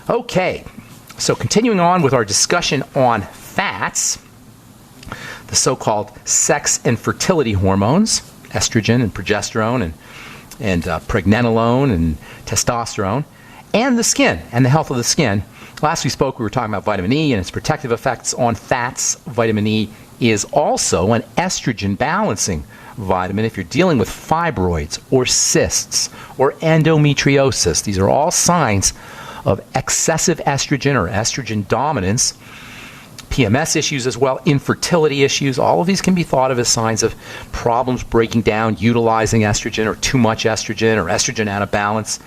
Okay, so continuing on with our discussion on fats, the so-called sex and fertility hormones, estrogen and progesterone and pregnenolone and testosterone, and the skin and the health of the skin. Last we spoke, we were talking about vitamin E and its protective effects on fats. Vitamin E is also an estrogen balancing vitamin if you're dealing with fibroids or cysts or endometriosis. These are all signs of excessive estrogen or estrogen dominance. PMS issues as well, infertility issues, all of these can be thought of as signs of problems breaking down, utilizing estrogen or too much estrogen or estrogen out of balance.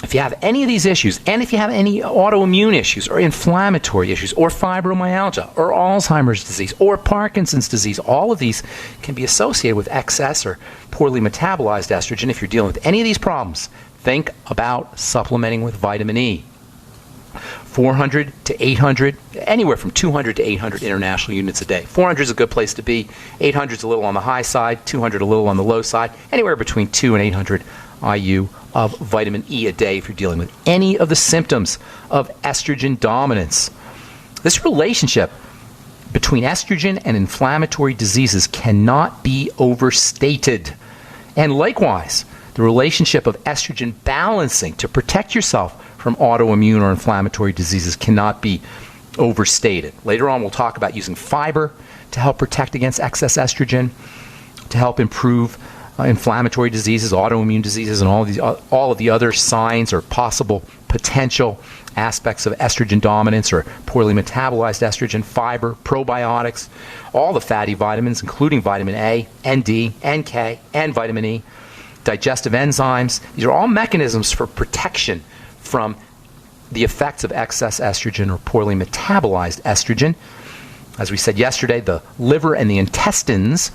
If you have any of these issues, and if you have any autoimmune issues or inflammatory issues or fibromyalgia or Alzheimer's disease or Parkinson's disease, all of these can be associated with excess or poorly metabolized estrogen. If you're dealing with any of these problems, think about supplementing with vitamin E. 400 to 800, anywhere from 200 to 800 international units a day. 400 is a good place to be. 800 is a little on the high side. 200 a little on the low side. Anywhere between 2 and 800 IU of vitamin E a day if you're dealing with any of the symptoms of estrogen dominance. This relationship between estrogen and inflammatory diseases cannot be overstated. And likewise, the relationship of estrogen balancing to protect yourself from autoimmune or inflammatory diseases cannot be overstated. Later on, we'll talk about using fiber to help protect against excess estrogen, to help improve inflammatory diseases, autoimmune diseases, and all of the other signs or possible potential aspects of estrogen dominance or poorly metabolized estrogen, fiber, probiotics, all the fatty vitamins, including vitamin A and D and K and vitamin E, digestive enzymes. These are all mechanisms for protection from the effects of excess estrogen or poorly metabolized estrogen. As we said yesterday, the liver and the intestines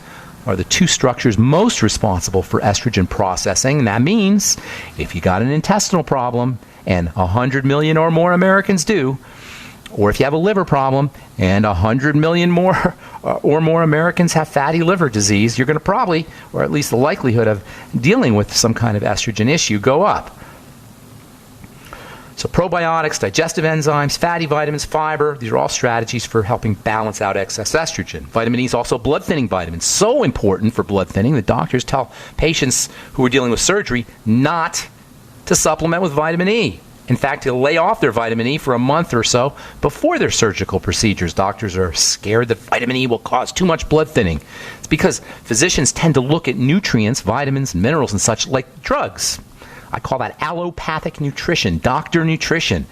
are the two structures most responsible for estrogen processing. And that means if you got an intestinal problem, and 100 million or more Americans do, or if you have a liver problem and 100 million more or more Americans have fatty liver disease, you're going to probably, or at least the likelihood of dealing with some kind of estrogen issue, go up. So probiotics, digestive enzymes, fatty vitamins, fiber, these are all strategies for helping balance out excess estrogen. Vitamin E is also a blood thinning vitamin. So important for blood thinning that doctors tell patients who are dealing with surgery not to supplement with vitamin E. In fact, to lay off their vitamin E for a month or so before their surgical procedures. Doctors are scared that vitamin E will cause too much blood thinning. It's because physicians tend to look at nutrients, vitamins, and minerals and such like drugs. I call that allopathic nutrition, doctor nutrition.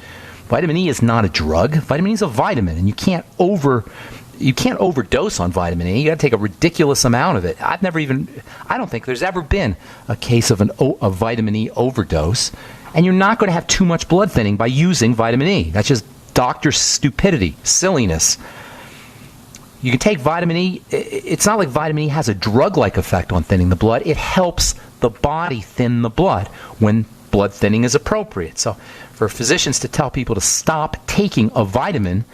Vitamin E is not a drug. Vitamin E is a vitamin, and you can't overdose on vitamin E. You got to take a ridiculous amount of it. I don't think there's ever been a case of a vitamin E overdose, and you're not going to have too much blood thinning by using vitamin E. That's just doctor stupidity, silliness. You can take vitamin E. It's not like vitamin E has a drug-like effect on thinning the blood. It helps the body thin the blood when blood thinning is appropriate. So for physicians to tell people to stop taking a vitamin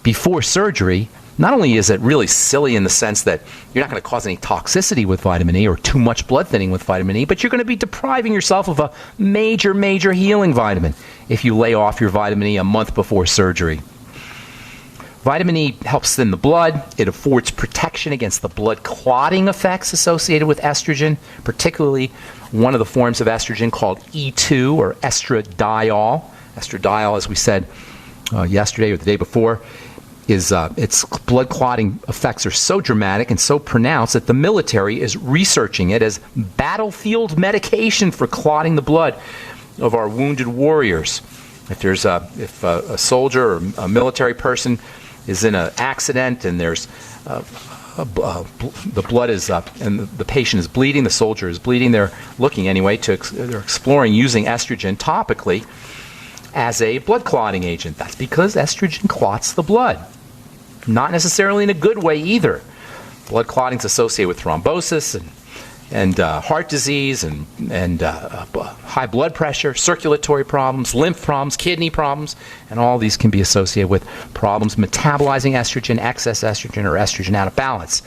before surgery, not only is it really silly in the sense that you're not going to cause any toxicity with vitamin E or too much blood thinning with vitamin E, but you're going to be depriving yourself of a major, major healing vitamin if you lay off your vitamin E a month before surgery. Vitamin E helps thin the blood. It affords protection against the blood clotting effects associated with estrogen, particularly one of the forms of estrogen called E2 or estradiol. Estradiol, as we said yesterday or the day before, is its blood clotting effects are so dramatic and so pronounced that the military is researching it as battlefield medication for clotting the blood of our wounded warriors. If a soldier or a military person is in an accident and there's the blood is up and the patient is bleeding, the soldier is bleeding, they're looking anyway they're exploring using estrogen topically as a blood clotting agent. That's because estrogen clots the blood. Not necessarily in a good way either. Blood clotting is associated with thrombosis and heart disease and high blood pressure, circulatory problems, lymph problems, kidney problems, and all these can be associated with problems metabolizing estrogen, excess estrogen, or estrogen out of balance.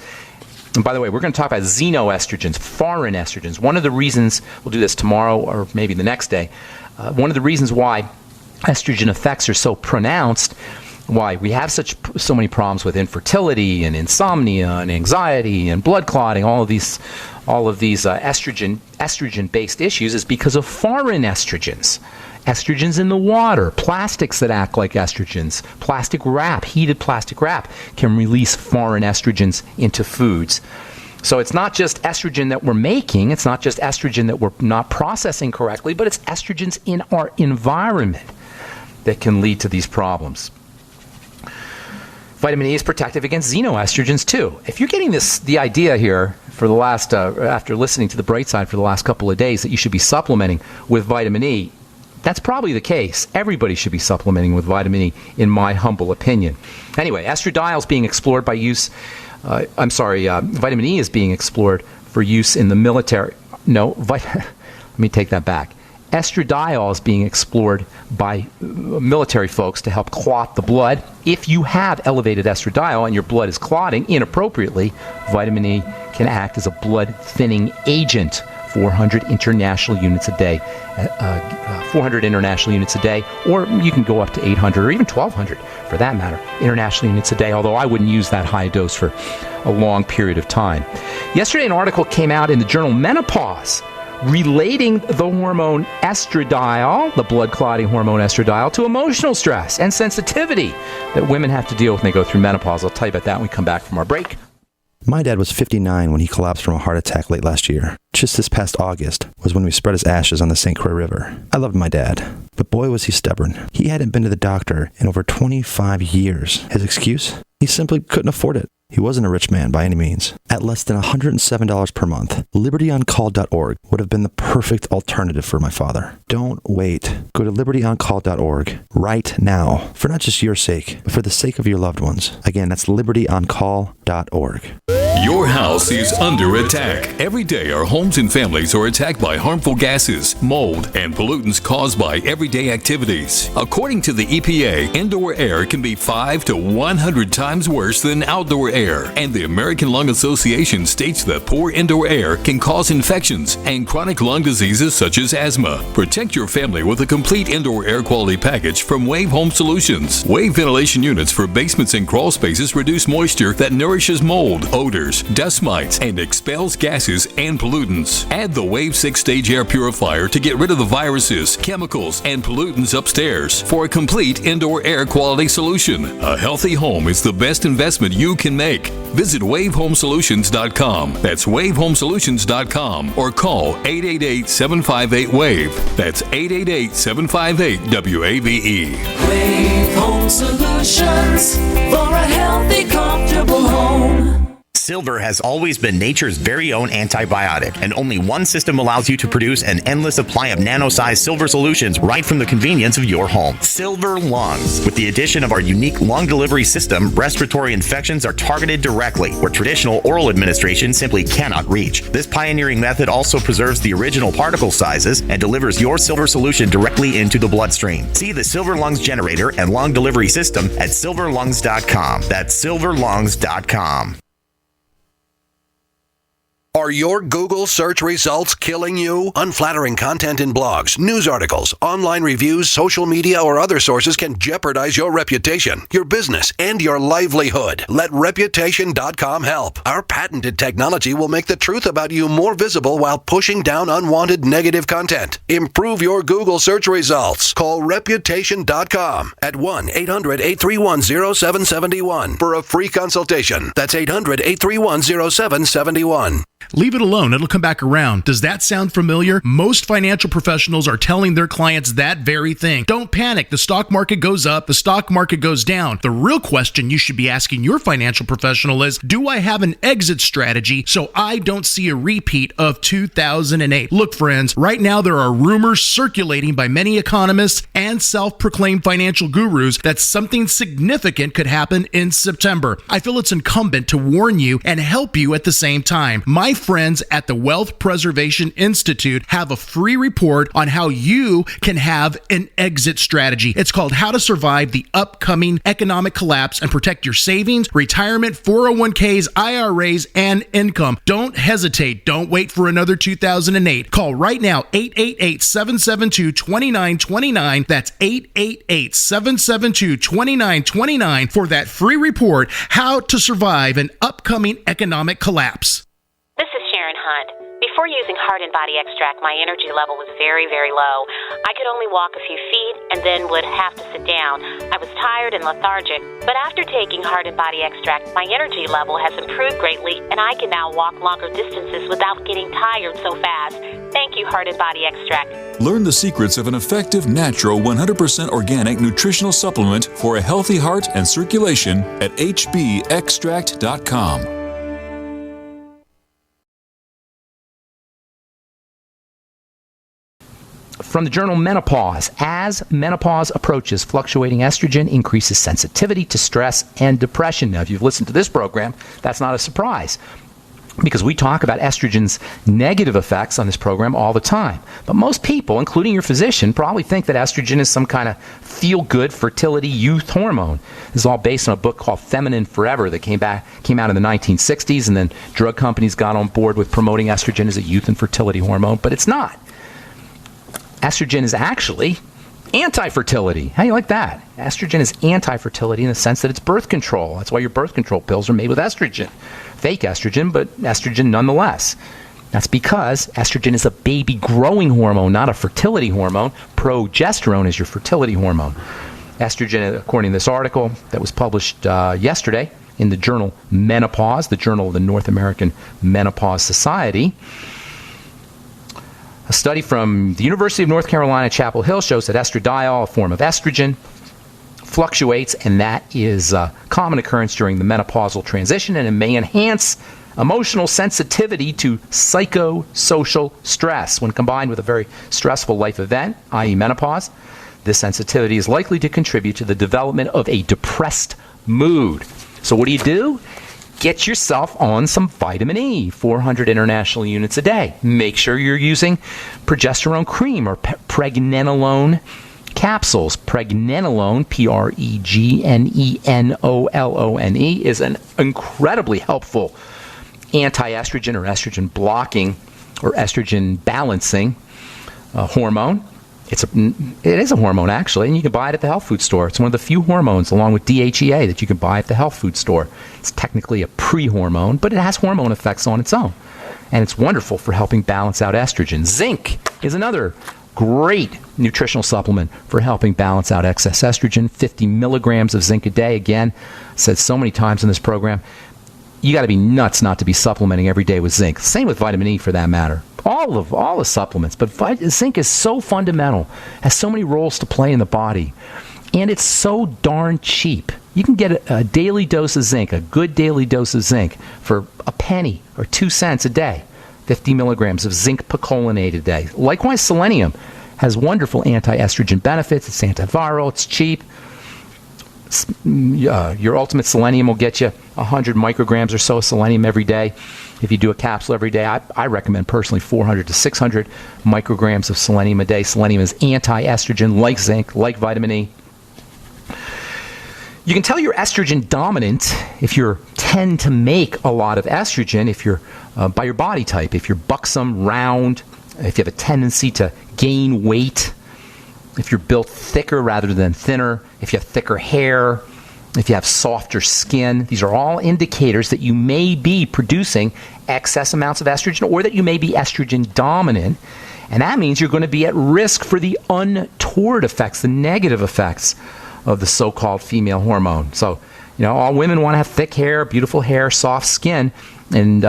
And by the way, we're going to talk about xenoestrogens, foreign estrogens. One of the reasons, we'll do this tomorrow or maybe the next day, one of the reasons why estrogen effects are so pronounced, why we have so many problems with infertility and insomnia and anxiety and blood clotting, all of these estrogen-based issues is because of foreign estrogens. Estrogens in the water, plastics that act like estrogens, plastic wrap, heated plastic wrap can release foreign estrogens into foods. So it's not just estrogen that we're making, it's not just estrogen that we're not processing correctly, but it's estrogens in our environment that can lead to these problems. Vitamin E is protective against xenoestrogens too. If you're getting the idea here for the last, after listening to The Bright Side for the last couple of days, that you should be supplementing with vitamin E, that's probably the case. Everybody should be supplementing with vitamin E, in my humble opinion. Anyway, estradiol is being explored by use. Vitamin E is being explored for use in the military. Let me take that back. Estradiol is being explored by military folks to help clot the blood. If you have elevated estradiol and your blood is clotting inappropriately, vitamin E can act as a blood thinning agent. 400 international units a day, 400 international units a day, or you can go up to 800 or even 1,200 for that matter, international units a day, although I wouldn't use that high dose for a long period of time. Yesterday, an article came out in the journal Menopause relating the hormone estradiol, the blood clotting hormone estradiol, to emotional stress and sensitivity that women have to deal with when they go through menopause. I'll tell you about that when we come back from our break. My dad was 59 when he collapsed from a heart attack late last year. Just this past August was when we spread his ashes on the St. Croix River. I loved my dad, but boy was he stubborn. He hadn't been to the doctor in over 25 years. His excuse? He simply couldn't afford it. He wasn't a rich man by any means. At less than $107 per month, libertyoncall.org would have been the perfect alternative for my father. Don't wait. Go to libertyoncall.org right now, for not just your sake, but for the sake of your loved ones. Again, that's libertyoncall.org. Your house is under attack. Every day, our homes and families are attacked by harmful gases, mold, and pollutants caused by everyday activities. According to the EPA, indoor air can be 5 to 100 times worse than outdoor air. And the American Lung Association states that poor indoor air can cause infections and chronic lung diseases such as asthma. Protect your family with a complete indoor air quality package from Wave Home Solutions. Wave ventilation units for basements and crawl spaces reduce moisture that nourishes mold, odors, dust mites, and expels gases and pollutants. Add the Wave 6-stage air purifier to get rid of the viruses, chemicals, and pollutants upstairs for a complete indoor air quality solution. A healthy home is the best investment you can make. Visit wavehomesolutions.com. That's wavehomesolutions.com or call 888-758-WAVE. That's 888-758-WAVE. Wave Home Solutions for a healthy, comfortable home. Silver has always been nature's very own antibiotic, and only one system allows you to produce an endless supply of nano-sized silver solutions right from the convenience of your home. Silver Lungs. With the addition of our unique lung delivery system, respiratory infections are targeted directly, where traditional oral administration simply cannot reach. This pioneering method also preserves the original particle sizes and delivers your silver solution directly into the bloodstream. See the Silver Lungs generator and lung delivery system at silverlungs.com. That's silverlungs.com. Are your Google search results killing you? Unflattering content in blogs, news articles, online reviews, social media, or other sources can jeopardize your reputation, your business, and your livelihood. Let Reputation.com help. Our patented technology will make the truth about you more visible while pushing down unwanted negative content. Improve your Google search results. Call Reputation.com at 1-800-831-0771 for a free consultation. That's 800-831-0771. Leave it alone. It'll come back around. Does that sound familiar? Most financial professionals are telling their clients that very thing. Don't panic. The stock market goes up. The stock market goes down. The real question you should be asking your financial professional is, do I have an exit strategy so I don't see a repeat of 2008? Look, friends, right now there are rumors circulating by many economists and self-proclaimed financial gurus that something significant could happen in September. I feel it's incumbent to warn you and help you at the same time. My my friends at the Wealth Preservation Institute have a free report on how you can have an exit strategy. It's called How to Survive the Upcoming Economic Collapse and Protect Your Savings, Retirement, 401ks, IRAs, and income. Don't hesitate. Don't wait for another 2008. Call right now, 888-772-2929. That's 888-772-2929 for that free report, How to Survive an Upcoming Economic Collapse. This is Sharon Hunt. Before using Heart and Body Extract, my energy level was very, very low. I could only walk a few feet and then would have to sit down. I was tired and lethargic, but after taking Heart and Body Extract, my energy level has improved greatly, and I can now walk longer distances without getting tired so fast. Thank you, Heart and Body Extract. Learn the secrets of an effective, natural, 100% organic nutritional supplement for a healthy heart and circulation at hbextract.com. From the journal Menopause. As menopause approaches, fluctuating estrogen increases sensitivity to stress and depression. Now, if you've listened to this program, that's not a surprise, because we talk about estrogen's negative effects on this program all the time. But most people, including your physician, probably think that estrogen is some kind of feel-good fertility youth hormone. This is all based on a book called Feminine Forever that came out in the 1960s, and then drug companies got on board with promoting estrogen as a youth and fertility hormone, but it's not. Estrogen is actually anti-fertility. How do you like that? Estrogen is anti-fertility in the sense that it's birth control. That's why your birth control pills are made with estrogen. Fake estrogen, but estrogen nonetheless. That's because estrogen is a baby growing hormone, not a fertility hormone. Progesterone is your fertility hormone. Estrogen, according to this article that was published yesterday in the journal Menopause, the journal of the North American Menopause Society, a study from the University of North Carolina, Chapel Hill, shows that estradiol, a form of estrogen, fluctuates, and that is a common occurrence during the menopausal transition, and it may enhance emotional sensitivity to psychosocial stress. When combined with a very stressful life event, i.e. menopause, this sensitivity is likely to contribute to the development of a depressed mood. So what do? Get yourself on some vitamin E, 400 international units a day. Make sure you're using progesterone cream or pregnenolone capsules. Pregnenolone, Pregnenolone, is an incredibly helpful anti-estrogen or estrogen blocking or estrogen balancing hormone. It is a hormone, actually, and you can buy it at the health food store. It's one of the few hormones, along with DHEA, that you can buy at the health food store. It's technically a pre-hormone, but it has hormone effects on its own, and it's wonderful for helping balance out estrogen. Zinc is another great nutritional supplement for helping balance out excess estrogen. 50 milligrams of zinc a day. Again, said so many times in this program, you got to be nuts not to be supplementing every day with zinc. Same with vitamin E, for that matter. All the supplements, but zinc is so fundamental, has so many roles to play in the body, and it's so darn cheap. You can get a daily dose of zinc, a good daily dose of zinc, for a penny or 2 cents a day. 50 milligrams of zinc picolinate a day. Likewise, selenium has wonderful anti-estrogen benefits. It's antiviral. It's cheap. Your ultimate selenium will get you 100 micrograms or so of selenium every day. If you do a capsule every day, I recommend personally 400 to 600 micrograms of selenium a day. Selenium is anti-estrogen, like zinc, like vitamin E. You can tell you're estrogen dominant if you tend to make a lot of estrogen, if you're by your body type, if you're buxom, round, if you have a tendency to gain weight, if you're built thicker rather than thinner, if you have thicker hair, if you have softer skin. These are all indicators that you may be producing excess amounts of estrogen, or that you may be estrogen dominant. And that means you're going to be at risk for the untoward effects, the negative effects of the so-called female hormone. So, all women want to have thick hair, beautiful hair, soft skin, and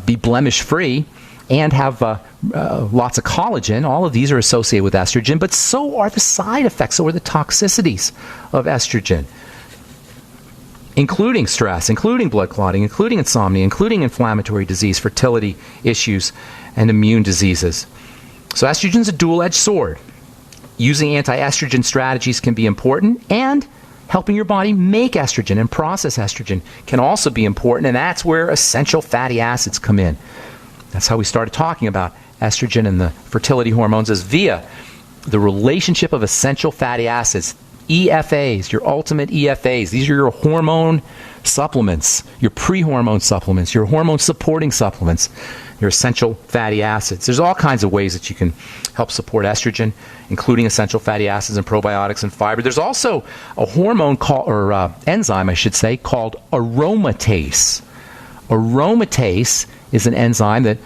be blemish-free, and have lots of collagen. All of these are associated with estrogen, but so are the side effects, so are the toxicities of estrogen, including stress, including blood clotting, including insomnia, including inflammatory disease, fertility issues, and immune diseases. So estrogen is a dual-edged sword. Using anti-estrogen strategies can be important, and helping your body make estrogen and process estrogen can also be important, and that's where essential fatty acids come in. That's how we started talking about estrogen and the fertility hormones, is via the relationship of essential fatty acids. EFAs, your ultimate EFAs. These are your hormone supplements, your pre-hormone supplements, your hormone supporting supplements, your essential fatty acids. There's all kinds of ways that you can help support estrogen, including essential fatty acids and probiotics and fiber. There's also a hormone enzyme, I should say, called aromatase. Aromatase is an enzyme that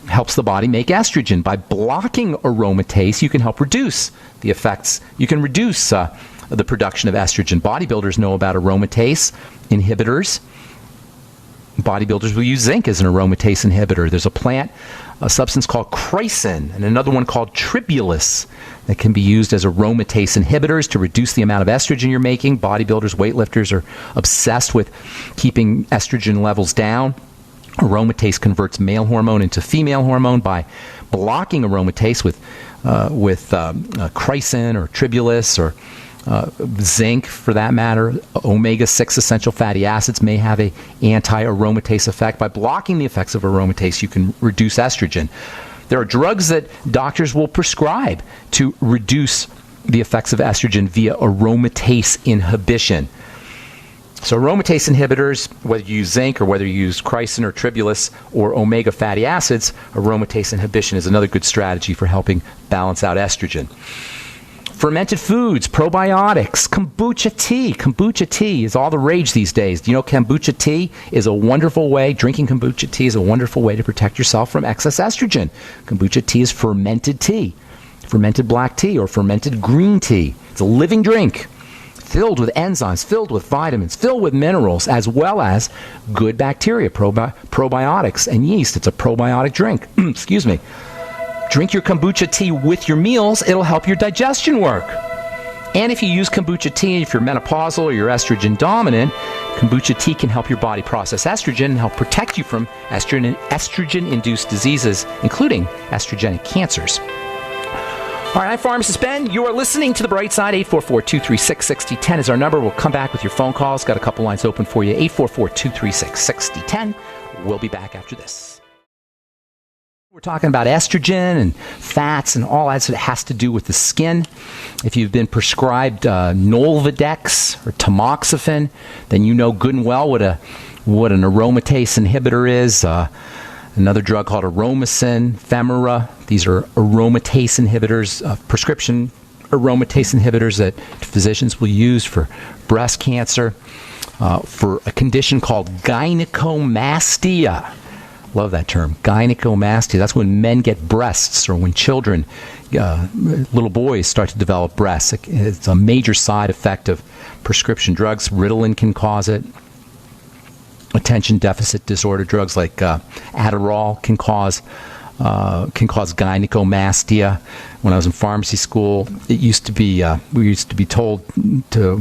helps the body make estrogen. By blocking aromatase, you can help reduce the effects. You can reduce the production of estrogen. Bodybuilders know about aromatase inhibitors. Bodybuilders will use zinc as an aromatase inhibitor. There's a substance called chrysin, and another one called tribulus that can be used as aromatase inhibitors to reduce the amount of estrogen you're making. Bodybuilders, weightlifters are obsessed with keeping estrogen levels down. Aromatase converts male hormone into female hormone. By blocking aromatase with chrysin or tribulus or zinc, for that matter, omega-6 essential fatty acids may have an anti-aromatase effect. By blocking the effects of aromatase, you can reduce estrogen. There are drugs that doctors will prescribe to reduce the effects of estrogen via aromatase inhibition. So aromatase inhibitors, whether you use zinc or whether you use chrysin or tribulus or omega fatty acids, aromatase inhibition is another good strategy for helping balance out estrogen. Fermented foods, probiotics, kombucha tea. Kombucha tea is all the rage these days. Do you know kombucha tea is a wonderful way, drinking kombucha tea is a wonderful way to protect yourself from excess estrogen. Kombucha tea is fermented tea, fermented black tea or fermented green tea. It's a living drink filled with enzymes, filled with vitamins, filled with minerals, as well as good bacteria, probiotics, and yeast. It's a probiotic drink. Excuse me. Drink your kombucha tea with your meals. It'll help your digestion work. And if you use kombucha tea, if you're menopausal or you're estrogen dominant, kombucha tea can help your body process estrogen and help protect you from estrogen-induced diseases, including estrogenic cancers. All right, I'm Pharmacist Ben. You are listening to The Bright Side. 844-236-6010 is our number. We'll come back with your phone calls. Got a couple lines open for you. 844-236-6010. We'll be back after this. We're talking about estrogen and fats and all that has to do with the skin. If you've been prescribed Nolvadex or tamoxifen, then you know good and well what an aromatase inhibitor is. Another drug called aromacin, Femara. These are aromatase inhibitors, prescription aromatase inhibitors that physicians will use for breast cancer, for a condition called gynecomastia. Love that term, gynecomastia. That's when men get breasts, or when children, little boys, start to develop breasts. It's a major side effect of prescription drugs. Ritalin can cause it. Attention deficit disorder drugs like Adderall can cause gynecomastia. When I was in pharmacy school, it used to be we used to be told to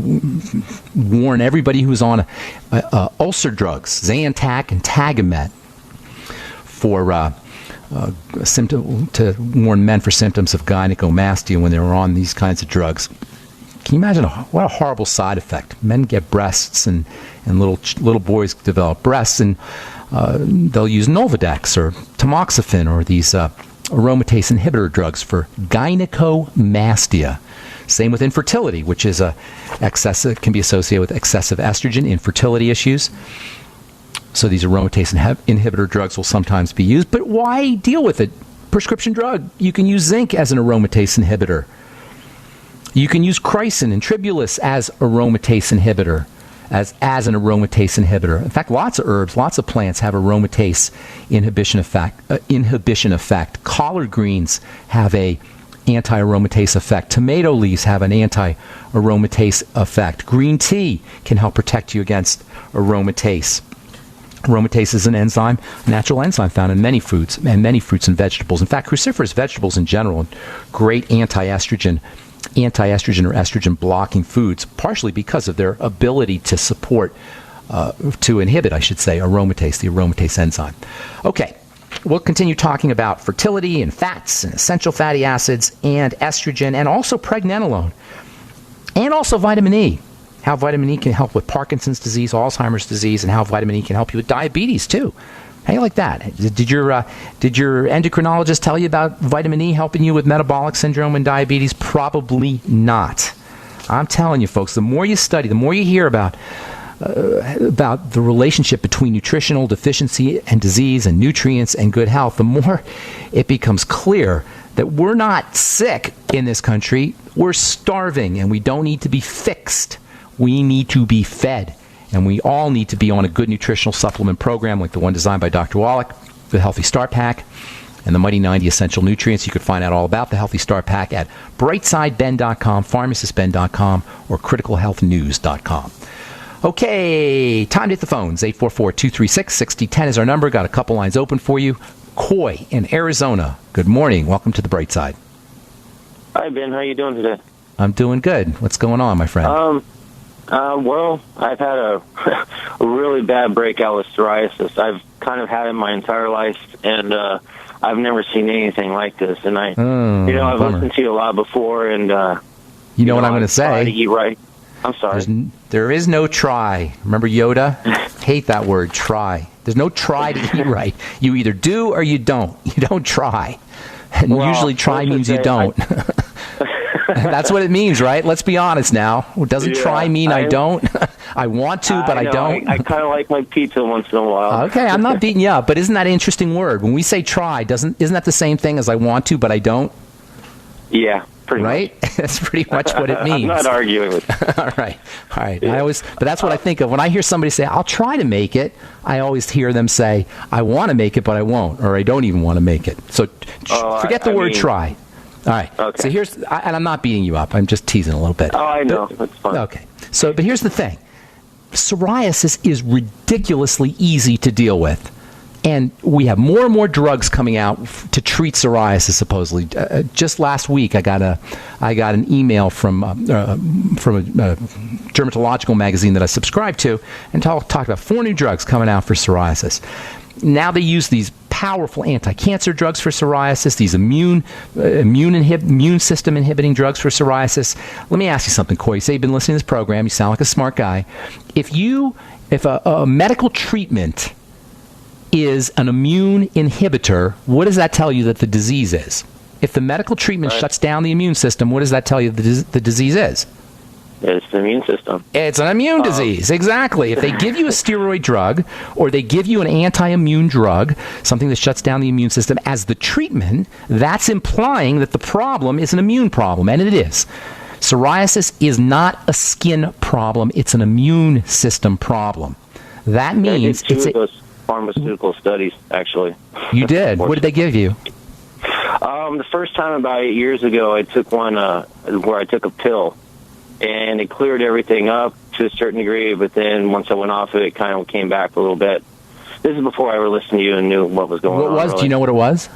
warn everybody who was on ulcer drugs, Zantac and Tagamet, for to warn men for symptoms of gynecomastia when they were on these kinds of drugs. Can you imagine what a horrible side effect? Men get breasts, and little boys develop breasts, and they'll use Nolvadex or tamoxifen or these aromatase inhibitor drugs for gynecomastia. Same with infertility, which is can be associated with excessive estrogen, infertility issues. So these aromatase inhibitor drugs will sometimes be used, but why deal with it? Prescription drug. You can use zinc as an aromatase inhibitor. You can use chrysin and tribulus as aromatase inhibitor, as an aromatase inhibitor. In fact, lots of herbs, lots of plants have aromatase inhibition effect. Collard greens have a anti-aromatase effect. Tomato leaves have an anti-aromatase effect. Green tea can help protect you against aromatase. Aromatase is an enzyme, a natural enzyme found in many foods and many fruits and vegetables. In fact, cruciferous vegetables in general, great anti-estrogen or estrogen blocking foods, partially because of their ability to inhibit, aromatase, the aromatase enzyme. Okay, we'll continue talking about fertility and fats and essential fatty acids and estrogen and also pregnenolone and also vitamin E. how vitamin E can help with Parkinson's disease, Alzheimer's disease, and how vitamin E can help you with diabetes too. How do you like that? Did your endocrinologist tell you about vitamin E helping you with metabolic syndrome and diabetes? Probably not. I'm telling you, folks, the more you study, the more you hear about the relationship between nutritional deficiency and disease and nutrients and good health, the more it becomes clear that we're not sick in this country. We're starving, and we don't need to be fixed. We need to be fed. And we all need to be on a good nutritional supplement program like the one designed by Dr. Wallach, the Healthy Start Pack, and the Mighty 90 Essential Nutrients. You can find out all about the Healthy Start Pack at brightsideben.com, pharmacistben.com, or criticalhealthnews.com. Okay, time to hit the phones. 844-236-6010 is our number. Got a couple lines open for you. Coy in Arizona. Good morning. Welcome to the Bright Side. Hi, Ben. How you doing today? I'm doing good. What's going on, my friend? Well, I've had a really bad breakout with psoriasis. I've kind of had it my entire life, and I've never seen anything like this. And I've listened to you a lot before, and you know what I'm going to say? Try to eat right. I'm sorry. There is no try. Remember Yoda? Hate that word, try. There's no try to eat right. You either do or you don't. You don't try. And usually try means you don't. That's what it means, right? Let's be honest now. Doesn't try mean I don't? I want to, but I don't. I kind of like my pizza once in a while. Okay, I'm not beating you up, but isn't that an interesting word? When we say try, isn't that the same thing as I want to, but I don't? Yeah, pretty right? much. That's pretty much what it means. I'm not arguing with you. All right. Yeah. But that's what I think of when I hear somebody say, "I'll try to make it." I always hear them say, "I want to make it, but I won't," or "I don't even want to make it." So forget the word try. All right. Okay. So and I'm not beating you up. I'm just teasing a little bit. Oh, I know. That's fine. Okay. But here's the thing. Psoriasis is ridiculously easy to deal with. And we have more and more drugs coming out to treat psoriasis, supposedly. Just last week, I got an email from a dermatological magazine that I subscribe to, and talked about 4 new drugs coming out for psoriasis. Now they use these powerful anti-cancer drugs for psoriasis, these immune system inhibiting drugs for psoriasis. Let me ask you something, Coy. You say you've been listening to this program. You sound like a smart guy. If a medical treatment is an immune inhibitor, what does that tell you that the disease is? If the medical treatment shuts down the immune system, what does that tell you the disease is? It's the immune system. It's an immune disease, exactly. If they give you a steroid drug or they give you an anti-immune drug, something that shuts down the immune system as the treatment, that's implying that the problem is an immune problem, and it is. Psoriasis is not a skin problem. It's an immune system problem. That means I did 2 of those pharmaceutical studies, actually. You did? What did they give you? The first time about 8 years ago, I took one where I took a pill, and it cleared everything up to a certain degree, but then once I went off it kind of came back a little bit. This is before I ever listened to you and knew what was going on. What was? Really. Do you know what it was?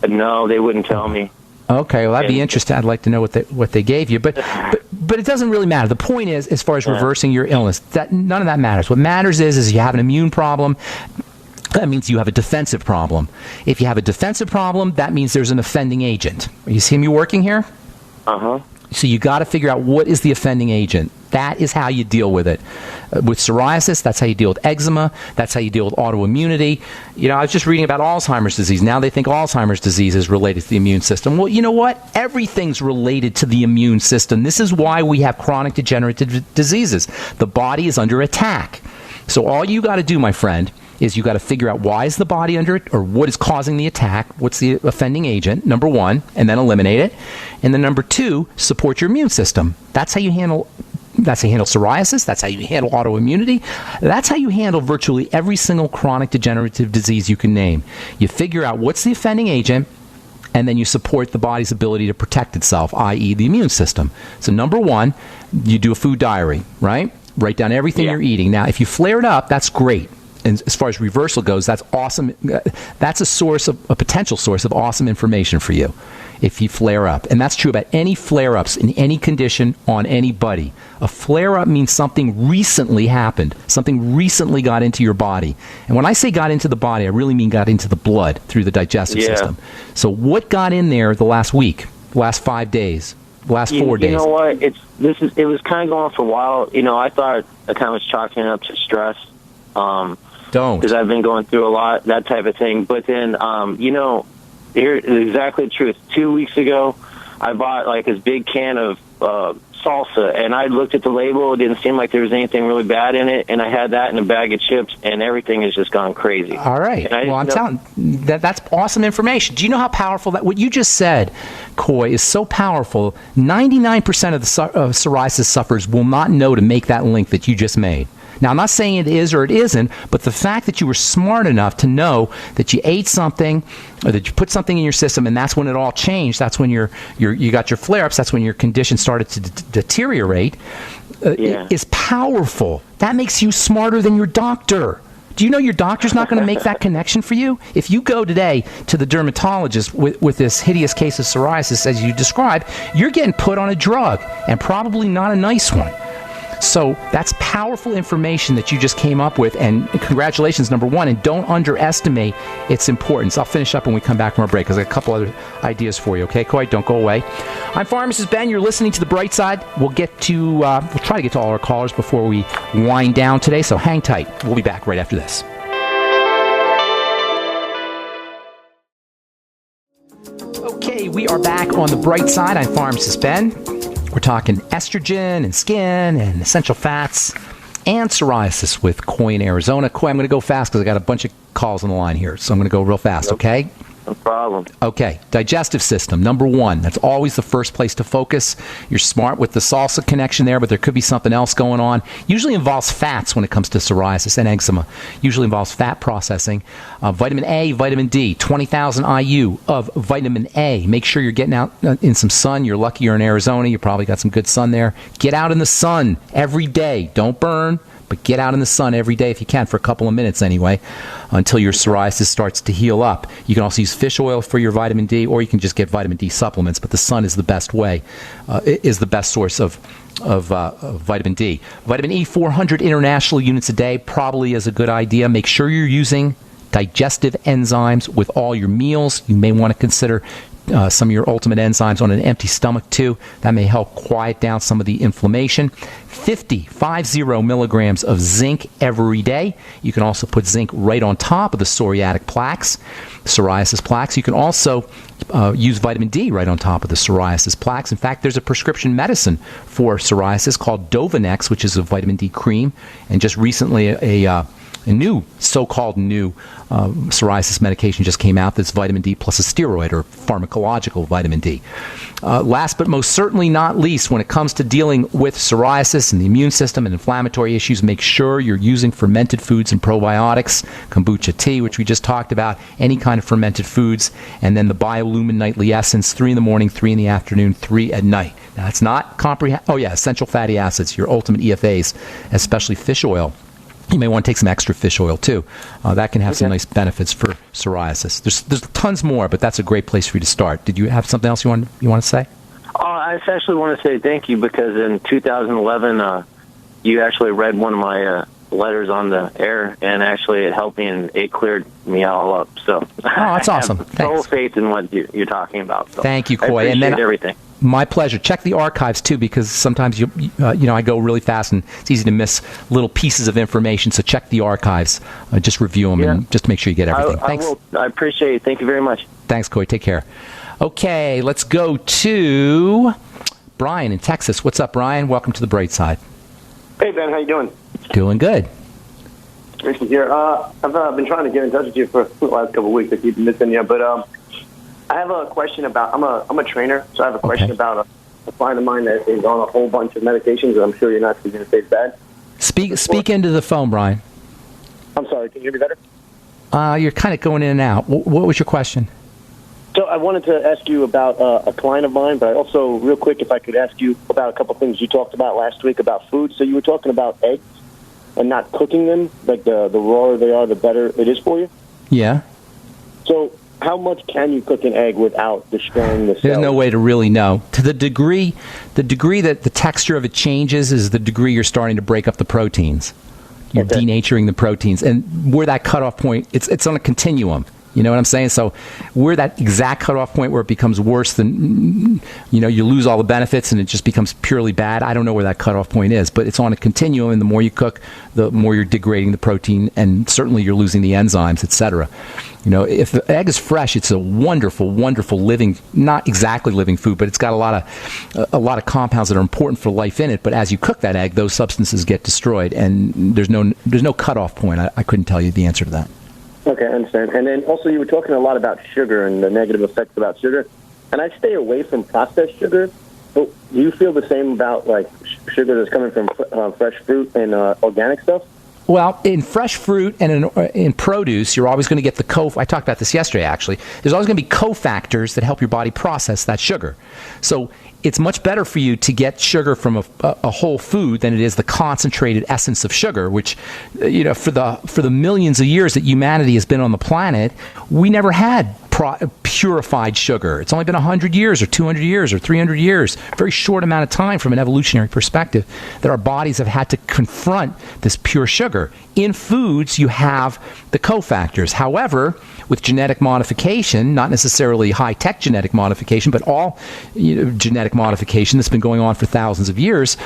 No, they wouldn't tell me. Okay, well, that'd be interesting. I'd like to know what they gave you, but it doesn't really matter. The point is, as far as reversing your illness, that none of that matters. What matters is you have an immune problem. That means you have a defensive problem. If you have a defensive problem, that means there's an offending agent. You see me working here? Uh-huh. So you got to figure out what is the offending agent. That is how you deal with it. With psoriasis, that's how you deal with eczema. That's how you deal with autoimmunity. I was just reading about Alzheimer's disease. Now they think Alzheimer's disease is related to the immune system. Well, you know what? Everything's related to the immune system. This is why we have chronic degenerative diseases. The body is under attack. So all you got to do, my friend, is you got to figure out why is the body under it, or what is causing the attack, what's the offending agent, number 1, and then eliminate it. And then number 2, support your immune system. That's how you handle psoriasis. That's how you handle autoimmunity. That's how you handle virtually every single chronic degenerative disease you can name. You figure out what's the offending agent, and then you support the body's ability to protect itself, i.e. the immune system. So number 1, you do a food diary, right? Write down everything you're eating. Now, if you flare it up, that's great. And as far as reversal goes, that's awesome. That's a potential source of awesome information for you if you flare up. And that's true about any flare-ups in any condition on anybody. A flare-up means something recently happened. Something recently got into your body. And when I say got into the body, I really mean got into the blood through the digestive system. So what got in there the last week, the last 5 days? last 4 days? You know what? It was kind of going on for a while. I thought I kind of was chalking it up to stress. Don't. Because I've been going through a lot, that type of thing. But then, here's exactly the truth. 2 weeks ago, I bought like this big can of salsa, and I looked at the label. It didn't seem like there was anything really bad in it, and I had that in a bag of chips, and everything has just gone crazy. All right. Well, I'm telling you, that's awesome information. Do you know how powerful what you just said, Coy, is so powerful? 99% of the psoriasis sufferers will not know to make that link that you just made. Now, I'm not saying it is or it isn't, but the fact that you were smart enough to know that you ate something or that you put something in your system, and that's when it all changed. That's when you got your flare-ups. That's when your condition started to deteriorate. Is powerful. That makes you smarter than your doctor. Do you know your doctor's not going to make that connection for you? If you go today to the dermatologist with this hideous case of psoriasis, as you described, you're getting put on a drug, and probably not a nice one. So that's powerful information that you just came up with, and congratulations, number one, and don't underestimate its importance. I'll finish up when we come back from our break, because I have a couple other ideas for you, okay, Coy? Don't go away. I'm Pharmacist Ben. You're listening to The Bright Side. We'll try to get to all our callers before we wind down today, so hang tight. We'll be back right after this. Okay, we are back on The Bright Side. I'm Pharmacist Ben. We're talking estrogen and skin and essential fats and psoriasis with Coy in Arizona. Coy, I'm going to go fast because I got a bunch of calls on the line here, so I'm going to go real fast, okay? No problem. Okay, digestive system, number one. That's always the first place to focus. You're smart with the salsa connection there, but there could be something else going on. Usually involves fats when it comes to psoriasis and eczema. Usually involves fat processing. Vitamin A, vitamin D, 20,000 IU of vitamin A. Make sure you're getting out in some sun. You're lucky you're in Arizona. You probably got some good sun there. Get out in the sun every day. Don't burn, but get out in the sun every day if you can, for a couple of minutes anyway, until your psoriasis starts to heal up. You can also use fish oil for your vitamin D, or you can just get vitamin D supplements, but the sun is the best way, is the best source of vitamin D. Vitamin E, 400 international units a day probably is a good idea. Make sure you're using digestive enzymes with all your meals. You may want to consider some of your ultimate enzymes on an empty stomach too. That may help quiet down some of the inflammation. 50 milligrams of zinc every day. You can also put zinc right on top of the psoriatic plaques, psoriasis plaques. You can also use vitamin D right on top of the psoriasis plaques. In fact, there's a prescription medicine for psoriasis called Dovanex, which is a vitamin D cream, and just recently a new, so-called new psoriasis medication just came out that's vitamin D plus a steroid, or pharmacological vitamin D. Last but most certainly not least, when it comes to dealing with psoriasis and the immune system and inflammatory issues, make sure you're using fermented foods and probiotics, kombucha tea, which we just talked about, any kind of fermented foods, and then the Biolumin Nightly Essence, 3 in the morning, 3 in the afternoon, 3 at night. Now, it's not essential fatty acids, your ultimate EFAs, especially fish oil. You may want to take some extra fish oil, too. That can have some nice benefits for psoriasis. There's tons more, but that's a great place for you to start. Did you have something else you want to say? I especially want to say thank you, because in 2011, you actually read one of my letters on the air, and actually it helped me, and it cleared me all up. So that's awesome. I have total faith in what you're talking about. So thank you, Coy. I appreciate everything. My pleasure. Check the archives, too, because sometimes I go really fast and it's easy to miss little pieces of information. So check the archives. Just review them and just make sure you get everything. Thanks. I appreciate it. Thank you very much. Thanks, Coy. Take care. Okay, let's go to Brian in Texas. What's up, Brian? Welcome to The Bright Side. Hey, Ben. How you doing? Doing good. Nice to hear. I've been trying to get in touch with you for the last couple of weeks. I keep missing you, but I have a question about. I'm a trainer, so I have a question about a client of mine that is on a whole bunch of medications, and I'm sure you're not going to say it's bad. Speak into the phone, Brian. I'm sorry. Can you hear me better? You're kind of going in and out. What was your question? So I wanted to ask you about a client of mine, but I also, real quick, if I could ask you about a couple of things you talked about last week about food. So you were talking about eggs and not cooking them, like the rawer they are, the better it is for you. Yeah. So how much can you cook an egg without destroying the cells? There's no way to really know. To the degree that the texture of it changes is the degree you're starting to break up the proteins. You're denaturing the proteins. And where that cutoff point, it's on a continuum. You know what I'm saying? So we're that exact cutoff point where it becomes worse than, you lose all the benefits and it just becomes purely bad. I don't know where that cutoff point is, but it's on a continuum, and the more you cook, the more you're degrading the protein, and certainly you're losing the enzymes, etc. If the egg is fresh, it's a wonderful, wonderful living, not exactly living food, but it's got a lot of compounds that are important for life in it. But as you cook that egg, those substances get destroyed, and there's no cutoff point. I couldn't tell you the answer to that. Okay, I understand. And then also you were talking a lot about sugar and the negative effects about sugar. And I stay away from processed sugar. But do you feel the same about like sugar that's coming from fresh fruit and organic stuff? Well, in fresh fruit and in produce, you're always going to get I talked about this yesterday, actually. There's always going to be cofactors that help your body process that sugar. So it's much better for you to get sugar from a whole food than it is the concentrated essence of sugar, which, for the millions of years that humanity has been on the planet, we never had purified sugar. It's only been 100 years or 200 years or 300 years, very short amount of time from an evolutionary perspective, that our bodies have had to confront this pure sugar. In foods, you have the cofactors. However, with genetic modification, not necessarily high-tech genetic modification, but all genetic modification that's been going on for thousands of years,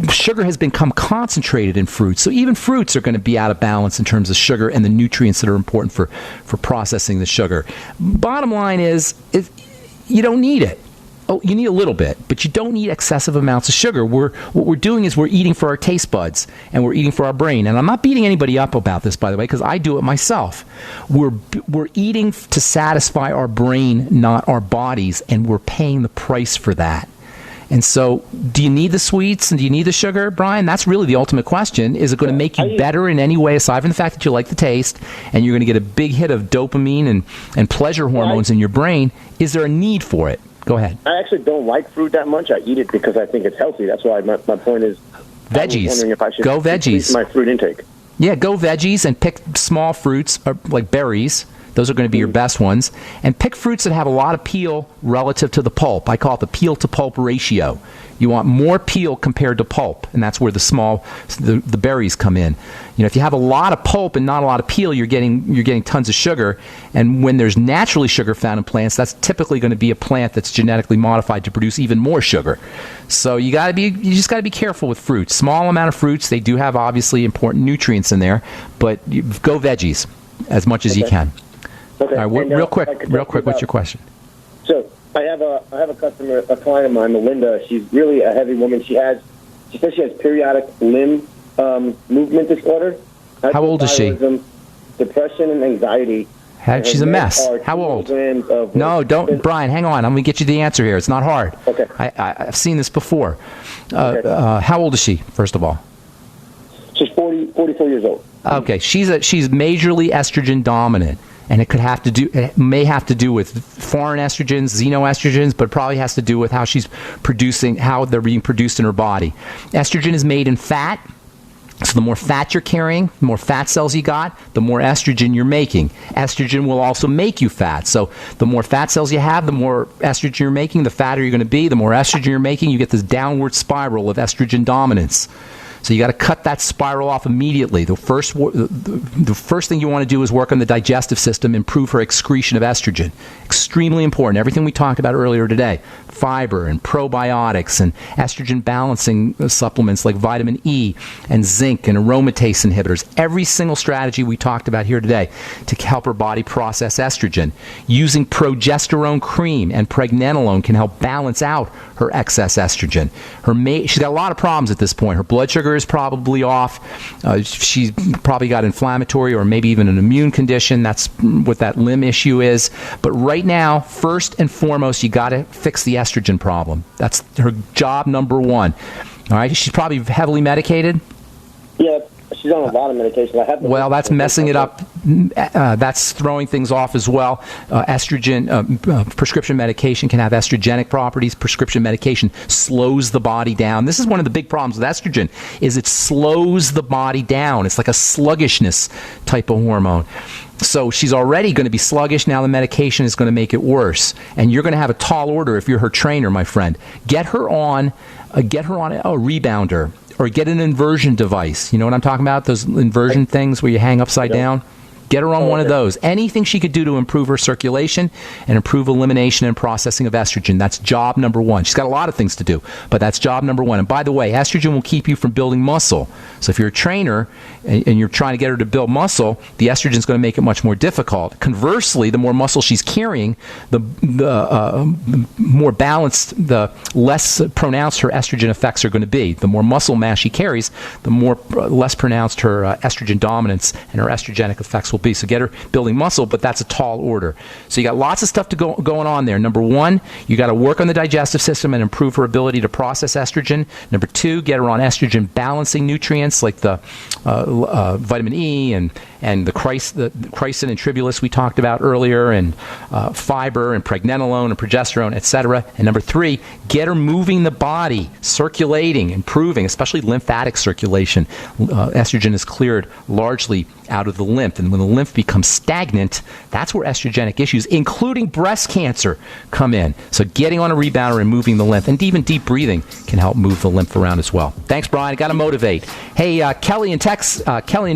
sugar has become concentrated in fruits. So even fruits are going to be out of balance in terms of sugar and the nutrients that are important for processing the sugar. Bottom line is, you don't need it. Oh, you need a little bit, but you don't need excessive amounts of sugar. What we're doing is we're eating for our taste buds, and we're eating for our brain. And I'm not beating anybody up about this, by the way, because I do it myself. We're eating to satisfy our brain, not our bodies, and we're paying the price for that. And so, do you need the sweets and do you need the sugar, Brian? That's really the ultimate question. Is it going to make you better in any way, aside from the fact that you like the taste, and you're going to get a big hit of dopamine and pleasure hormones in your brain? Is there a need for it? Go ahead. I actually don't like fruit that much. I eat it because I think it's healthy. That's why my point is veggies. I was wondering if I should go veggies. Increase my fruit intake. Yeah, go veggies and pick small fruits like berries. Those are going to be your best ones. And pick fruits that have a lot of peel relative to the pulp. I call it the peel to pulp ratio. You want more peel compared to pulp, and that's where the berries come in. If you have a lot of pulp and not a lot of peel, you're getting tons of sugar. And when there's naturally sugar found in plants, that's typically going to be a plant that's genetically modified to produce even more sugar. So you just got to be careful with fruits. Small amount of fruits, they do have obviously important nutrients in there, but go veggies as much as you can. Okay. All right, real quick, what's your question? So I have a customer, a client of mine, Melinda. She's really a heavy woman. She says she has periodic limb movement disorder. How old is she? Depression and anxiety. She's a mess. How old? No, don't, Brian. Hang on. I'm going to get you the answer here. It's not hard. Okay. I've seen this before. How old is she? First of all. She's 44 years old. Okay, she's majorly estrogen dominant. And it may have to do with foreign estrogens, xenoestrogens, but it probably has to do with how they're being produced in her body. Estrogen is made in fat. So the more fat you're carrying, the more fat cells you got, the more estrogen you're making. Estrogen will also make you fat. So the more fat cells you have, the more estrogen you're making, the fatter you're going to be. The more estrogen you're making, you get this downward spiral of estrogen dominance. So you got to cut that spiral off immediately. The first thing you want to do is work on the digestive system, improve her excretion of estrogen. Extremely important. Everything we talked about earlier today, fiber and probiotics and estrogen balancing supplements like vitamin E and zinc and aromatase inhibitors. Every single strategy we talked about here today to help her body process estrogen. Using progesterone cream and pregnenolone can help balance out her excess estrogen. She's got a lot of problems at this point. Her blood sugar is probably off. She's probably got inflammatory or maybe even an immune condition. That's what that limb issue is. But right now, first and foremost, you got to fix the estrogen problem. That's her job number one. All right. She's probably heavily medicated. Yeah. She's on a lot of medication. Well, that's messing it up. That's throwing things off as well. Estrogen, prescription medication can have estrogenic properties. Prescription medication slows the body down. This is one of the big problems with estrogen, is it slows the body down. It's like a sluggishness type of hormone. So she's already going to be sluggish. Now the medication is going to make it worse. And you're going to have a tall order if you're her trainer, my friend. Get her on a rebounder. Or get an inversion device. You know what I'm talking about? Those inversion things where you hang upside down? Get her on one of those. Anything she could do to improve her circulation and improve elimination and processing of estrogen. That's job number one. She's got a lot of things to do, but that's job number one. And by the way, estrogen will keep you from building muscle. So if you're a trainer and you're trying to get her to build muscle, the estrogen is going to make it much more difficult. Conversely, the more muscle she's carrying, the more balanced, the less pronounced her estrogen effects are going to be. The more muscle mass she carries, the less pronounced her estrogen dominance and her estrogenic effects will be. So get her building muscle, but that's a tall order. So you got lots of stuff going on there. Number one, you got to work on the digestive system and improve her ability to process estrogen. Number two, get her on estrogen balancing nutrients like the vitamin E and the chrysin and tribulus we talked about earlier, and fiber and pregnenolone and progesterone, etc. And number three, get her moving the body, circulating, improving, especially lymphatic circulation. Estrogen is cleared largely out of the lymph, and when the lymph becomes stagnant, that's where estrogenic issues, including breast cancer, come in. So getting on a rebounder and moving the lymph, and even deep breathing can help move the lymph around as well. Thanks, Brian. I got to motivate. Hey, Kelly in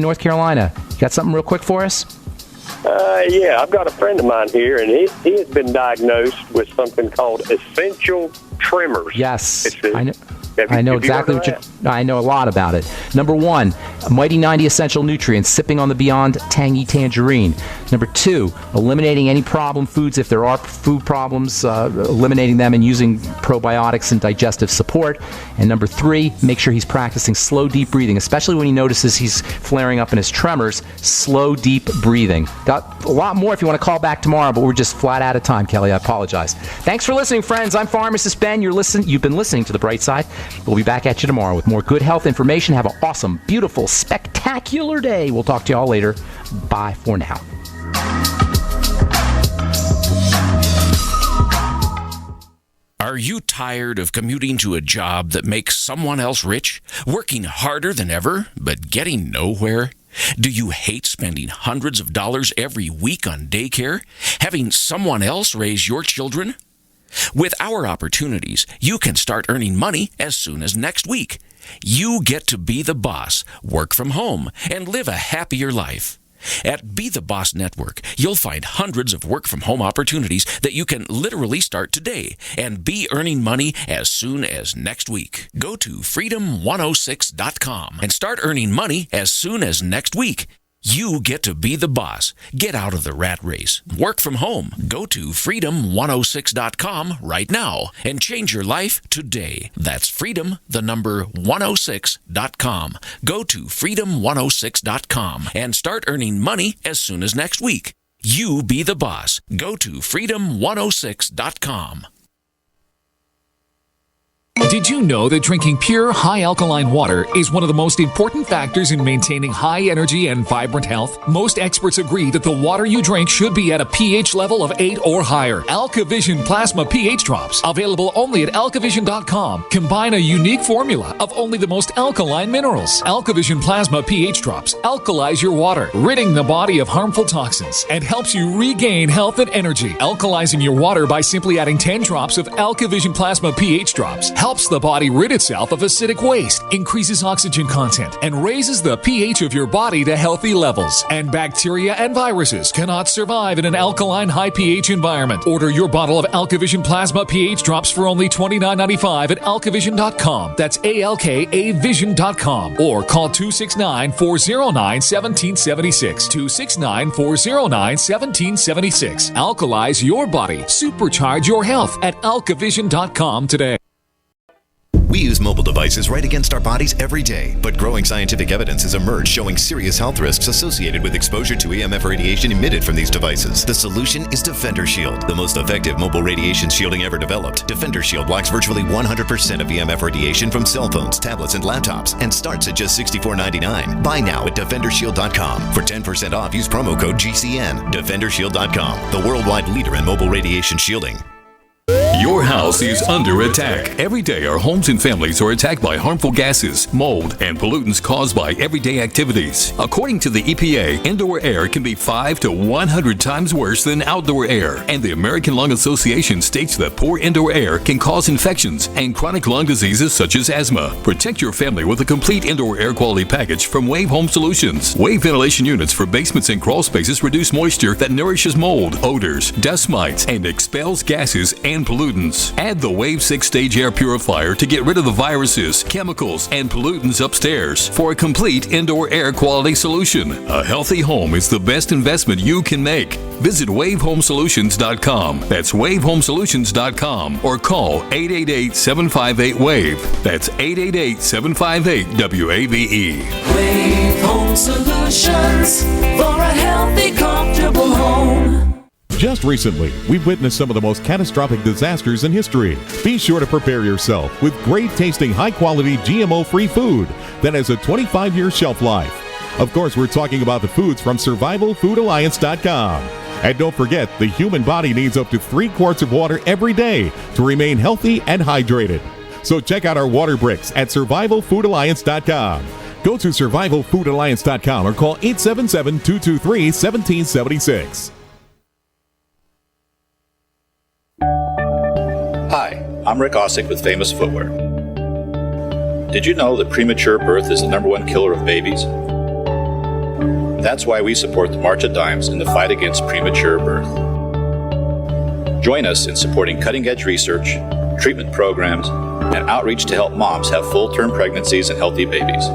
North Carolina, you got something real quick for us? Yeah, I've got a friend of mine here, and he has been diagnosed with something called essential tremors. Yes, I know exactly I know a lot about it. Number one, Mighty 90 Essential Nutrients, sipping on the Beyond Tangy Tangerine. Number two, eliminating any problem foods if there are food problems, eliminating them and using probiotics and digestive support. And number three, make sure he's practicing slow, deep breathing, especially when he notices he's flaring up in his tremors. Slow, deep breathing. Got a lot more if you want to call back tomorrow, but we're just flat out of time, Kelly. I apologize. Thanks for listening, friends. I'm Pharmacist Ben. You've been listening to The Bright Side. We'll be back at you tomorrow with more good health information. Have an awesome, beautiful, spectacular day. We'll talk to you all later. Bye for now. Are you tired of commuting to a job that makes someone else rich, working harder than ever, but getting nowhere? Do you hate spending hundreds of dollars every week on daycare, having someone else raise your children? With our opportunities, you can start earning money as soon as next week. You get to be the boss, work from home, and live a happier life. At Be the Boss Network, you'll find hundreds of work-from-home opportunities that you can literally start today and be earning money as soon as next week. Go to freedom106.com and start earning money as soon as next week. You get to be the boss. Get out of the rat race. Work from home. Go to freedom106.com right now and change your life today. That's freedom106.com. Go to freedom106.com and start earning money as soon as next week. You be the boss. Go to freedom106.com. Did you know that drinking pure, high-alkaline water is one of the most important factors in maintaining high energy and vibrant health? Most experts agree that the water you drink should be at a pH level of 8 or higher. AlkaVision Plasma pH Drops, available only at alkavision.com, combine a unique formula of only the most alkaline minerals. AlkaVision Plasma pH Drops alkalize your water, ridding the body of harmful toxins, and helps you regain health and energy. Alkalizing your water by simply adding 10 drops of AlkaVision Plasma pH Drops helps the body rid itself of acidic waste, increases oxygen content, and raises the pH of your body to healthy levels. And bacteria and viruses cannot survive in an alkaline high pH environment. Order your bottle of AlkaVision Plasma pH Drops for only $29.95 at alkavision.com. That's ALKAvision.com. Or call 269-409-1776. 269-409-1776. Alkalize your body. Supercharge your health at alkavision.com today. We use mobile devices right against our bodies every day, but growing scientific evidence has emerged showing serious health risks associated with exposure to EMF radiation emitted from these devices. The solution is Defender Shield, the most effective mobile radiation shielding ever developed. Defender Shield blocks virtually 100% of EMF radiation from cell phones, tablets, and laptops, and starts at just $64.99. Buy now at DefenderShield.com. For 10% off, use promo code GCN. DefenderShield.com, the worldwide leader in mobile radiation shielding. Your house is under attack. Every day, our homes and families are attacked by harmful gases, mold, and pollutants caused by everyday activities. According to the EPA, indoor air can be 5 to 100 times worse than outdoor air. And the American Lung Association states that poor indoor air can cause infections and chronic lung diseases such as asthma. Protect your family with a complete indoor air quality package from Wave Home Solutions. Wave ventilation units for basements and crawl spaces reduce moisture that nourishes mold, odors, dust mites, and expels gases and pollutants. Add the Wave 6-stage air purifier to get rid of the viruses, chemicals, and pollutants upstairs for a complete indoor air quality solution. A healthy home is the best investment you can make. Visit wavehomesolutions.com. That's wavehomesolutions.com or call 888-758-WAVE. That's 888-758-WAVE. Wave Home Solutions for a healthy, comfortable home. Just recently, we've witnessed some of the most catastrophic disasters in history. Be sure to prepare yourself with great-tasting, high-quality, GMO-free food that has a 25-year shelf life. Of course, we're talking about the foods from SurvivalFoodAlliance.com. And don't forget, the human body needs up to 3 quarts of water every day to remain healthy and hydrated. So check out our water bricks at SurvivalFoodAlliance.com. Go to SurvivalFoodAlliance.com or call 877-223-1776. Hi, I'm Rick Ossick with Famous Footwear. Did you know that premature birth is the #1 killer of babies? That's why we support the March of Dimes in the fight against premature birth. Join us in supporting cutting-edge research, treatment programs, and outreach to help moms have full-term pregnancies and healthy babies.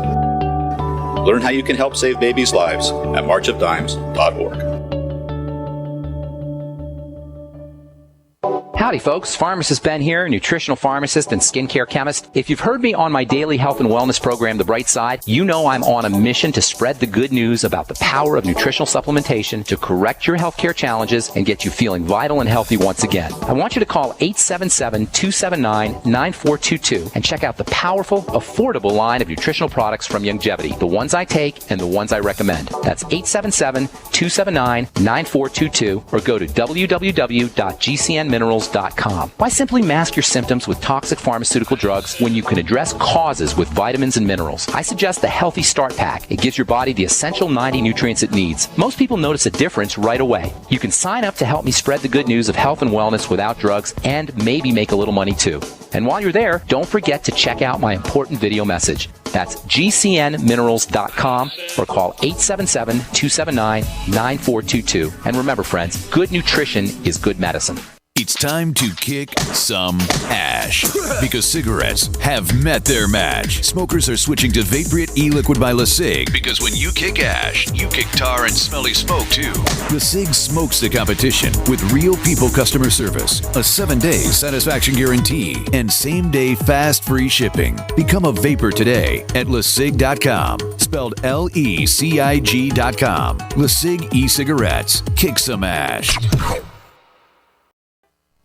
Learn how you can help save babies' lives at marchofdimes.org. Howdy folks, Pharmacist Ben here, nutritional pharmacist and skincare chemist. If you've heard me on my daily health and wellness program, The Bright Side, you know I'm on a mission to spread the good news about the power of nutritional supplementation to correct your healthcare challenges and get you feeling vital and healthy once again. I want you to call 877-279-9422 and check out the powerful, affordable line of nutritional products from Longevity, the ones I take and the ones I recommend. That's 877-279-9422 or go to www.gcnminerals.com. Why simply mask your symptoms with toxic pharmaceutical drugs when you can address causes with vitamins and minerals? I suggest the Healthy Start Pack. It gives your body the essential 90 nutrients it needs. Most people notice a difference right away. You can sign up to help me spread the good news of health and wellness without drugs and maybe make a little money too. And while you're there, don't forget to check out my important video message. That's gcnminerals.com or call 877-279-9422. And remember, friends, good nutrition is good medicine. It's time to kick some ash because cigarettes have met their match. Smokers are switching to Vaporite e-liquid by LeSig because when you kick ash, you kick tar and smelly smoke too. LeSig smokes the competition with real people customer service, a 7-day satisfaction guarantee, and same-day fast free shipping. Become a vapor today at LeSig.com, spelled LECIG.com. LeSig e-cigarettes. Kick some ash.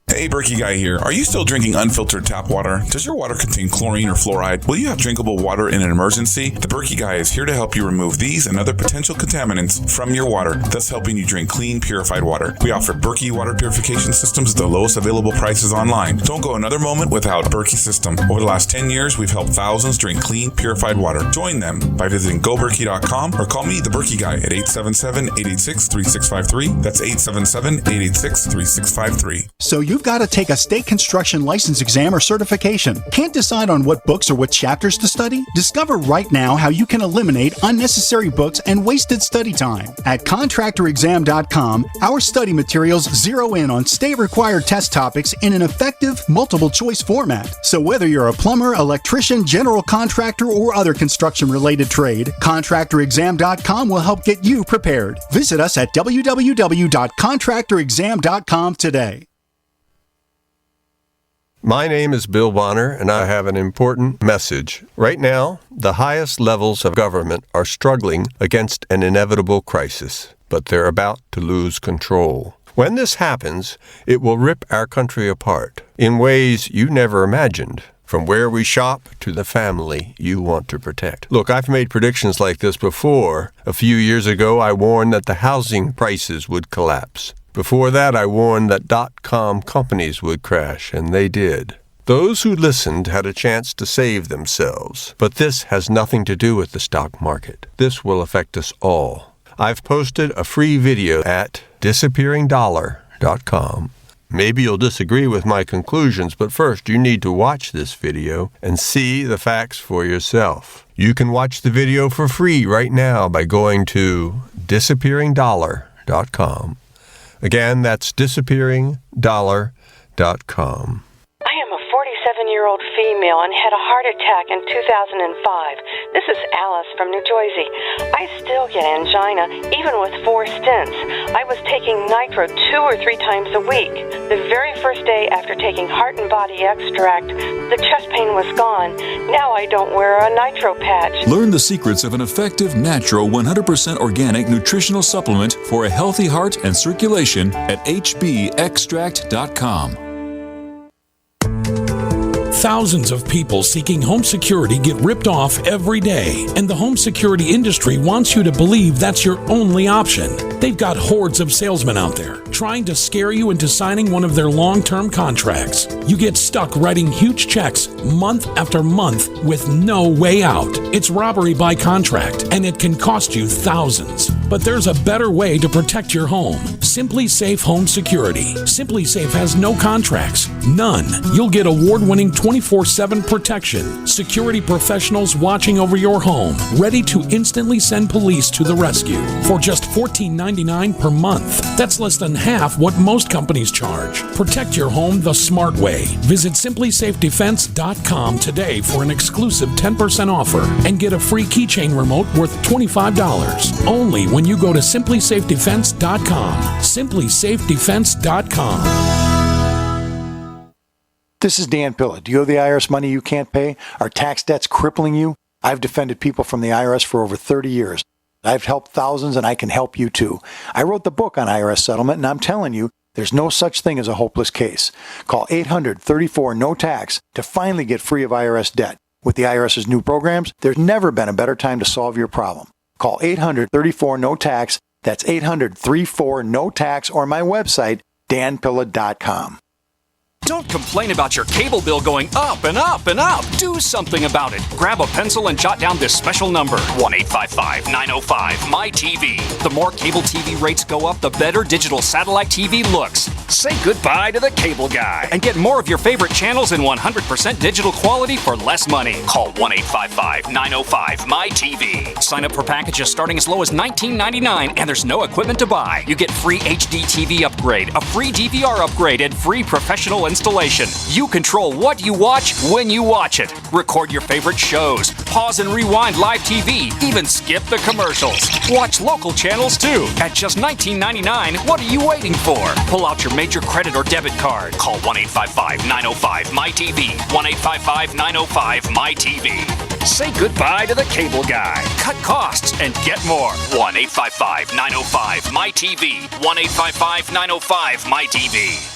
Hey, Berkey Guy here. Are you still drinking unfiltered tap water? Does your water contain chlorine or fluoride? Will you have drinkable water in an emergency? The Berkey Guy is here to help you remove these and other potential contaminants from your water, thus helping you drink clean, purified water. We offer Berkey water purification systems at the lowest available prices online. Don't go another moment without Berkey system. Over the last 10 years, we've helped thousands drink clean, purified water. Join them by visiting goberkey.com or call me, the Berkey Guy, at 877-886-3653. That's 877-886-3653. So you've got to take a state construction license exam or certification. Can't decide on what books or what chapters to study? Discover right now how you can eliminate unnecessary books and wasted study time. At contractorexam.com, our study materials zero in on state-required test topics in an effective, multiple-choice format. So whether you're a plumber, electrician, general contractor, or other construction-related trade, contractorexam.com will help get you prepared. Visit us at www.contractorexam.com today. My name is Bill Bonner, and I have an important message. Right now, the highest levels of government are struggling against an inevitable crisis, but they're about to lose control. When this happens, it will rip our country apart in ways you never imagined. From where we shop to the family you want to protect. Look, I've made predictions like this before. A few years ago, I warned that the housing prices would collapse. Before that, I warned that .com companies would crash, and they did. Those who listened had a chance to save themselves, but this has nothing to do with the stock market. This will affect us all. I've posted a free video at disappearingdollar.com. Maybe you'll disagree with my conclusions, but first you need to watch this video and see the facts for yourself. You can watch the video for free right now by going to disappearingdollar.com. Again, that's disappearingdollar.com. I am a 47-year-old female and had a heart attack in 2005. This is Alice from New Jersey. I still get angina, even with 4 stents. I was taking nitro 2 or 3 times a week. The very first day after taking heart and body extract, the chest pain was gone. Now I don't wear a nitro patch. Learn the secrets of an effective, natural, 100% organic nutritional supplement for a healthy heart and circulation at hbextract.com. Thousands of people seeking home security get ripped off every day, and the home security industry wants you to believe that's your only option. They've got hordes of salesmen out there trying to scare you into signing one of their long-term contracts. You get stuck writing huge checks month after month with no way out. It's robbery by contract, and it can cost you thousands. But there's a better way to protect your home. Simply Safe Home Security. Simply Safe has no contracts. None. You'll get award-winning 24/7 protection. Security professionals watching over your home, ready to instantly send police to the rescue for just $14.99 per month. That's less than half what most companies charge. Protect your home the smart way. Visit simplysafedefense.com today for an exclusive 10% offer and get a free keychain remote worth $25. Only when you go to simplysafedefense.com. simplysafedefense.com. This is Dan Pilla. Do you owe the IRS money you can't pay? Are tax debts crippling you? I've defended people from the IRS for over 30 years. I've helped thousands, and I can help you too. I wrote the book on IRS settlement, and I'm telling you, there's no such thing as a hopeless case. Call 800-34-NO-TAX to finally get free of IRS debt. With the IRS's new programs, there's never been a better time to solve your problem. Call 800-34-NO-TAX. That's 800-34-NO-TAX, or my website, danpilla.com. Don't complain about your cable bill going up and up and up. Do something about it. Grab a pencil and jot down this special number, 1-855-905-MY-TV. The more cable TV rates go up, the better digital satellite TV looks. Say goodbye to the cable guy and get more of your favorite channels in 100% digital quality for less money. Call 1-855-905-MY-TV. Sign up for packages starting as low as $19.99, and there's no equipment to buy. You get free HD TV upgrade, a free DVR upgrade, and free professional installation. You control what you watch when you watch it. Record your favorite shows, pause and rewind live TV, even skip the commercials. Watch local channels too. At just $19.99, what are you waiting for? Pull out your major credit or debit card. Call 1-855-905-MY-TV. 1-855-905-MY-TV. Say goodbye to the cable guy. Cut costs and get more. 1-855-905-MY-TV. 1-855-905-MY-TV.